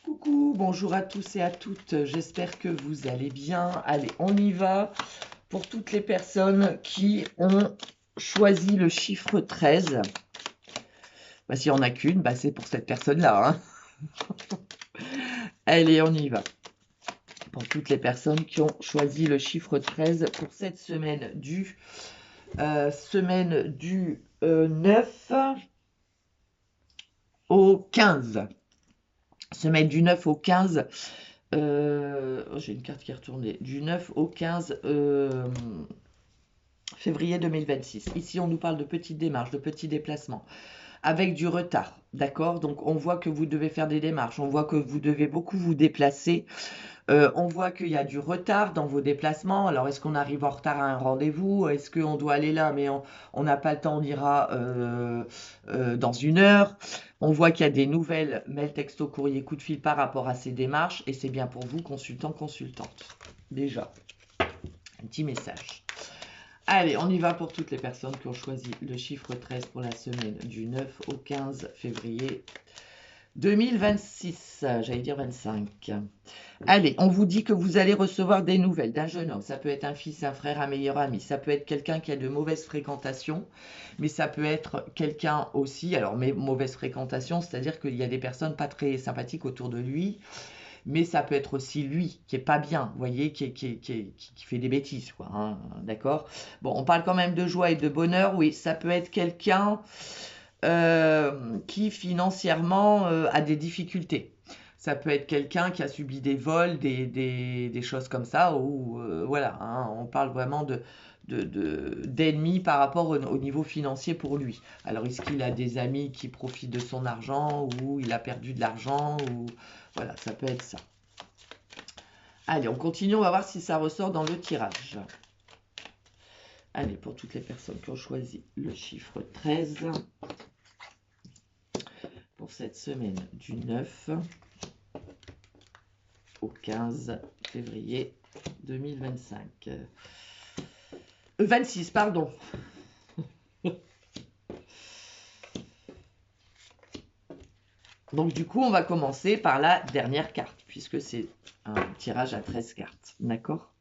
Coucou, bonjour à tous et à toutes, j'espère que vous allez bien. Allez, on y va pour toutes les personnes qui ont choisi le chiffre 13. Bah, s'il n'y en a qu'une, bah, c'est pour cette personne-là, hein. Allez, on y va. Pour toutes les personnes qui ont choisi le chiffre 13 pour cette semaine du 9 au 15. Semaine du 9 au 15. J'ai une carte qui est retournée. Du 9 au 15 février 2026. Ici, on nous parle de petites démarches, de petits déplacements, avec du retard. D'accord? Donc, on voit que vous devez faire des démarches. On voit que vous devez beaucoup vous déplacer. On voit qu'il y a du retard dans vos déplacements. Alors, est-ce qu'on arrive en retard à un rendez-vous? Est-ce qu'on doit aller là, mais on n'a pas le temps, on ira dans une heure? On voit qu'il y a des nouvelles, mail, texto, courrier, coup de fil par rapport à ces démarches. Et c'est bien pour vous, consultant, consultante. Déjà, un petit message. Allez, on y va pour toutes les personnes qui ont choisi le chiffre 13 pour la semaine du 9 au 15 février 2026, j'allais dire 25. Allez, on vous dit que vous allez recevoir des nouvelles d'un jeune homme. Ça peut être un fils, un frère, un meilleur ami. Ça peut être quelqu'un qui a de mauvaises fréquentations, mais ça peut être quelqu'un aussi, alors mais mauvaise fréquentation, c'est-à-dire qu'il y a des personnes pas très sympathiques autour de lui, mais ça peut être aussi lui qui est pas bien, vous voyez, qui fait des bêtises, quoi, hein, d'accord? Bon, on parle quand même de joie et de bonheur, oui, ça peut être quelqu'un qui financièrement a des difficultés. Ça peut être quelqu'un qui a subi des vols, des choses comme ça, ou voilà, hein, on parle vraiment d'ennemis par rapport au niveau financier pour lui. Alors, est-ce qu'il a des amis qui profitent de son argent, ou il a perdu de l'argent, ou voilà, ça peut être ça. Allez, on continue, on va voir si ça ressort dans le tirage. Allez, pour toutes les personnes qui ont choisi le chiffre 13, pour cette semaine du 9 au 15 février 2025. 26, pardon. Donc du coup, on va commencer par la dernière carte, puisque c'est un tirage à 13 cartes. D'accord?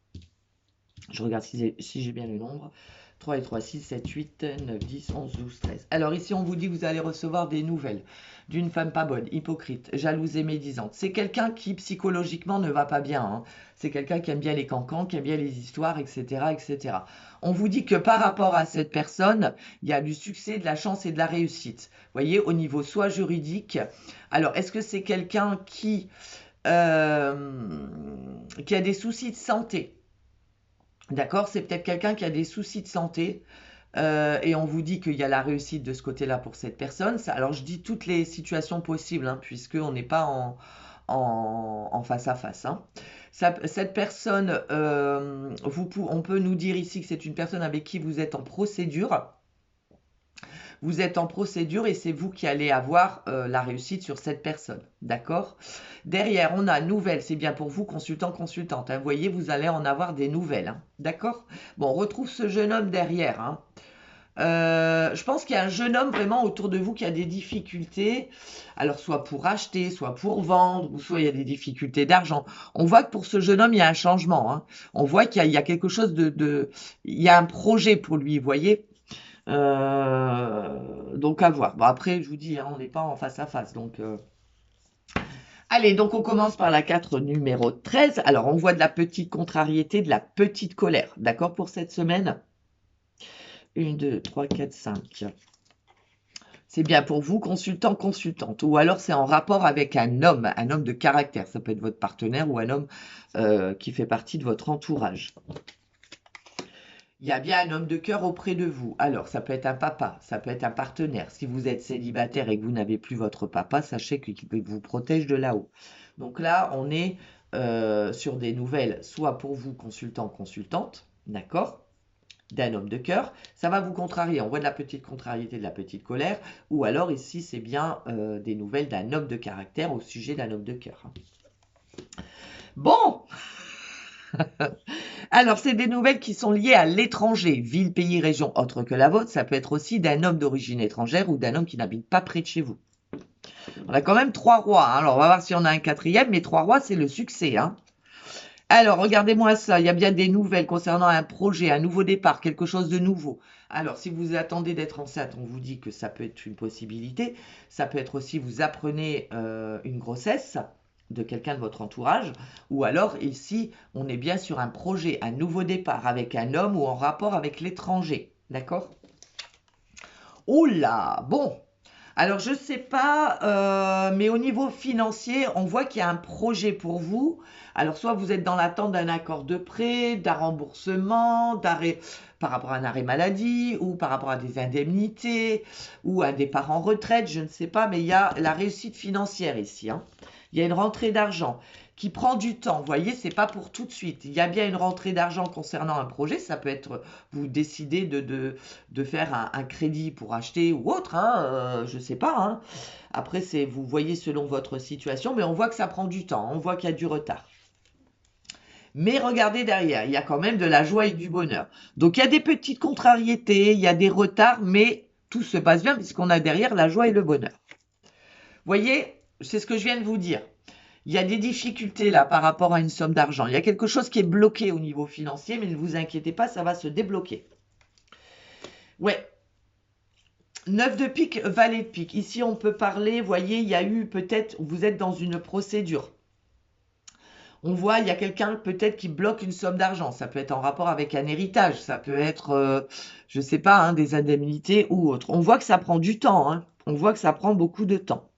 Je regarde si j'ai bien le nombre. 3 et 3, 6, 7, 8, 9, 10, 11, 12, 13. Alors ici, on vous dit que vous allez recevoir des nouvelles d'une femme pas bonne, hypocrite, jalouse et médisante. C'est quelqu'un qui psychologiquement ne va pas bien, hein. C'est quelqu'un qui aime bien les cancans, qui aime bien les histoires, etc., etc. On vous dit que par rapport à cette personne, il y a du succès, de la chance et de la réussite. Vous voyez, au niveau soit juridique. Alors, est-ce que c'est quelqu'un qui a des soucis de santé? D'accord? C'est peut-être quelqu'un qui a des soucis de santé et on vous dit qu'il y a la réussite de ce côté-là pour cette personne. Alors, je dis toutes les situations possibles, hein, puisqu'on n'est pas en face à face, hein. Cette personne, on peut nous dire ici que c'est une personne avec qui vous êtes en procédure. Vous êtes en procédure et c'est vous qui allez avoir la réussite sur cette personne. D'accord? Derrière, on a nouvelles. C'est bien pour vous, consultant, consultante, hein. Vous voyez, vous allez en avoir des nouvelles, hein. D'accord? Bon, on retrouve ce jeune homme derrière, hein. Je pense qu'il y a un jeune homme vraiment autour de vous qui a des difficultés. Alors, soit pour acheter, soit pour vendre, ou soit il y a des difficultés d'argent. On voit que pour ce jeune homme, il y a un changement, hein. On voit qu'il y a quelque chose il y a un projet pour lui, vous voyez? Donc à voir. Bon, après, je vous dis, hein, on n'est pas en face à face. Donc, allez, donc on commence par la 4 numéro 13. Alors, on voit de la petite contrariété, de la petite colère. D'accord pour cette semaine? 1, 2, 3, 4, 5. C'est bien pour vous, consultant, consultante. Ou alors c'est en rapport avec un homme de caractère. Ça peut être votre partenaire ou un homme qui fait partie de votre entourage. Il y a bien un homme de cœur auprès de vous. Alors, ça peut être un papa, ça peut être un partenaire. Si vous êtes célibataire et que vous n'avez plus votre papa, sachez qu'il vous protège de là-haut. Donc là, on est sur des nouvelles, soit pour vous, consultant, consultante, d'accord, d'un homme de cœur. Ça va vous contrarier. On voit de la petite contrariété, de la petite colère. Ou alors ici, c'est bien des nouvelles d'un homme de caractère au sujet d'un homme de cœur. Bon. Alors, c'est des nouvelles qui sont liées à l'étranger, ville, pays, région autre que la vôtre. Ça peut être aussi d'un homme d'origine étrangère ou d'un homme qui n'habite pas près de chez vous. On a quand même 3 rois. Hein. Alors, on va voir si on a un quatrième, mais 3 rois, c'est le succès. Hein. Alors, regardez-moi ça. Il y a bien des nouvelles concernant un projet, un nouveau départ, quelque chose de nouveau. Alors, si vous attendez d'être enceinte, on vous dit que ça peut être une possibilité. Ça peut être aussi, vous apprenez une grossesse de quelqu'un de votre entourage. Ou alors, ici, on est bien sur un projet, un nouveau départ avec un homme ou en rapport avec l'étranger. D'accord? Oh là, bon. Alors, je ne sais pas, mais au niveau financier, on voit qu'il y a un projet pour vous. Alors, soit vous êtes dans l'attente d'un accord de prêt, d'un remboursement, d'arrêt par rapport à un arrêt maladie, ou par rapport à des indemnités, ou un départ en retraite, je ne sais pas, mais il y a la réussite financière ici. Hein. Il y a une rentrée d'argent qui prend du temps. Vous voyez, c'est pas pour tout de suite. Il y a bien une rentrée d'argent concernant un projet. Ça peut être, vous décidez de faire un crédit pour acheter ou autre, hein, je sais pas. Hein. Après, c'est vous voyez selon votre situation, mais on voit que ça prend du temps. On voit qu'il y a du retard. Mais regardez derrière, il y a quand même de la joie et du bonheur. Donc il y a des petites contrariétés, il y a des retards, mais tout se passe bien puisqu'on a derrière la joie et le bonheur. Vous voyez, c'est ce que je viens de vous dire. Il y a des difficultés là par rapport à une somme d'argent. Il y a quelque chose qui est bloqué au niveau financier, mais ne vous inquiétez pas, ça va se débloquer. Ouais. 9 de pique, valet de pique. Ici, on peut parler, vous voyez, il y a eu peut-être, vous êtes dans une procédure. On voit, il y a quelqu'un peut-être qui bloque une somme d'argent. Ça peut être en rapport avec un héritage. Ça peut être, je ne sais pas, hein, des indemnités ou autre. On voit que ça prend du temps. Hein. On voit que ça prend beaucoup de temps.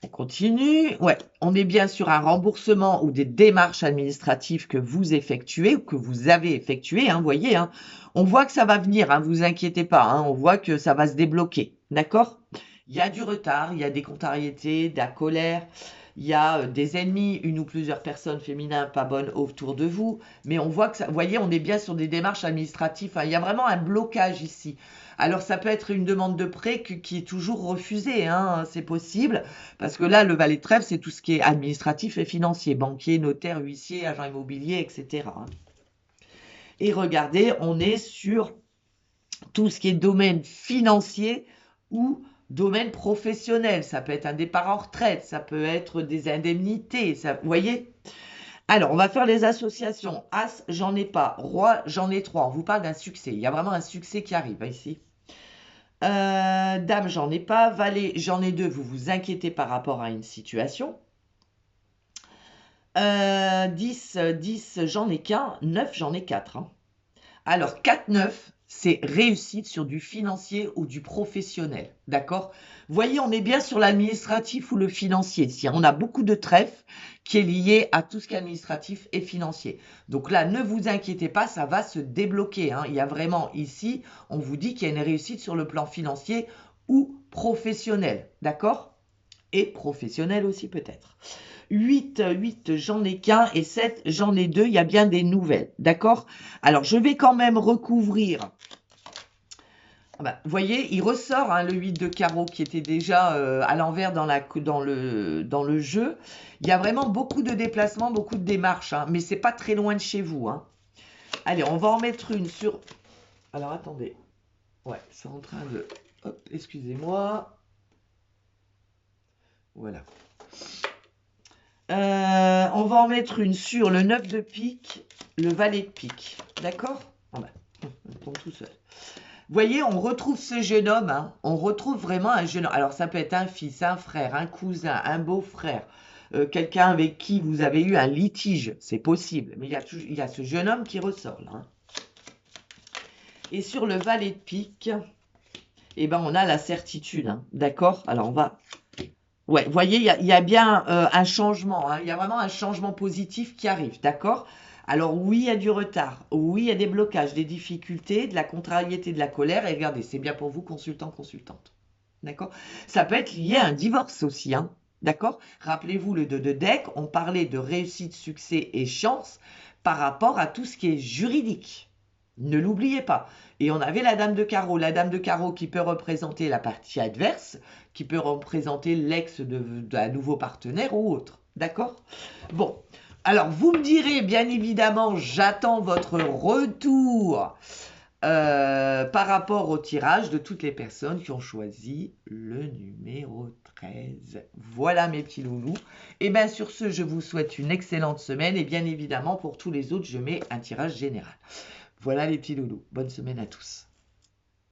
On continue. Ouais, on est bien sur un remboursement ou des démarches administratives que vous effectuez ou que vous avez effectuées. Hein, vous voyez, hein. On voit que ça va venir. Hein, vous inquiétez pas. Hein, on voit que ça va se débloquer. D'accord? Il y a du retard, il y a des contrariétés, de la colère. Il y a des ennemis, une ou plusieurs personnes féminines pas bonnes autour de vous. Mais on voit que ça, vous voyez, on est bien sur des démarches administratives. Hein, il y a vraiment un blocage ici. Alors, ça peut être une demande de prêt qui est toujours refusée. Hein, c'est possible. Parce que là, le valet de trèfle, c'est tout ce qui est administratif et financier. Banquier, notaire, huissier, agent immobilier, etc. Hein. Et regardez, on est sur tout ce qui est domaine financier ou domaine professionnel. Ça peut être un départ en retraite, ça peut être des indemnités, ça, vous voyez? Alors, on va faire les associations. As, j'en ai pas. Roi, j'en ai 3. On vous parle d'un succès. Il y a vraiment un succès qui arrive ici. Dame, j'en ai pas. Valet, j'en ai 2. Vous vous inquiétez par rapport à une situation. 10, j'en ai qu'un. 9, j'en ai 4. Hein. Alors, 4, 9, c'est réussite sur du financier ou du professionnel. D'accord? Vous voyez, on est bien sur l'administratif ou le financier. Ici, on a beaucoup de trèfle qui est lié à tout ce qui est administratif et financier. Donc là, ne vous inquiétez pas, ça va se débloquer. Hein. Il y a vraiment ici, on vous dit qu'il y a une réussite sur le plan financier ou professionnel. D'accord? Et professionnel aussi peut-être. 8, j'en ai qu'un et 7, j'en ai 2. Il y a bien des nouvelles. D'accord? Alors, je vais quand même recouvrir. Bah, vous voyez, il ressort hein, le 8 de carreau qui était déjà à l'envers dans le jeu. Il y a vraiment beaucoup de déplacements, beaucoup de démarches, hein, mais c'est pas très loin de chez vous. Hein. Allez, on va en mettre une sur... Alors, attendez. Ouais, c'est en train de... Hop, excusez-moi. Voilà. On va en mettre une sur le 9 de pique, le valet de pique. D'accord? Oh ben, on tombe tout seul. Vous voyez, on retrouve ce jeune homme. Hein, on retrouve vraiment un jeune homme. Alors, ça peut être un fils, un frère, un cousin, un beau-frère, quelqu'un avec qui vous avez eu un litige. C'est possible. Mais il y a ce jeune homme qui ressort là. Hein. Et sur le valet de pique, eh ben, on a la certitude. Hein, d'accord? Alors, on va... Ouais, vous voyez, il y a bien un changement. Hein, il y a vraiment un changement positif qui arrive, d'accord? Alors oui, il y a du retard. Oui, il y a des blocages, des difficultés, de la contrariété, de la colère. Et regardez, c'est bien pour vous, consultant, consultante. D'accord? Ça peut être lié à un divorce aussi, hein. D'accord? Rappelez-vous le 2 de deck, on parlait de réussite, succès et chance par rapport à tout ce qui est juridique. Ne l'oubliez pas. Et on avait la dame de carreau. La dame de carreau qui peut représenter la partie adverse, qui peut représenter l'ex d'un nouveau partenaire ou autre. D'accord? Bon. Alors, vous me direz, bien évidemment, j'attends votre retour par rapport au tirage de toutes les personnes qui ont choisi le numéro 13. Voilà mes petits loulous. Et bien sur ce, je vous souhaite une excellente semaine et bien évidemment pour tous les autres, je mets un tirage général. Voilà les petits loulous. Bonne semaine à tous.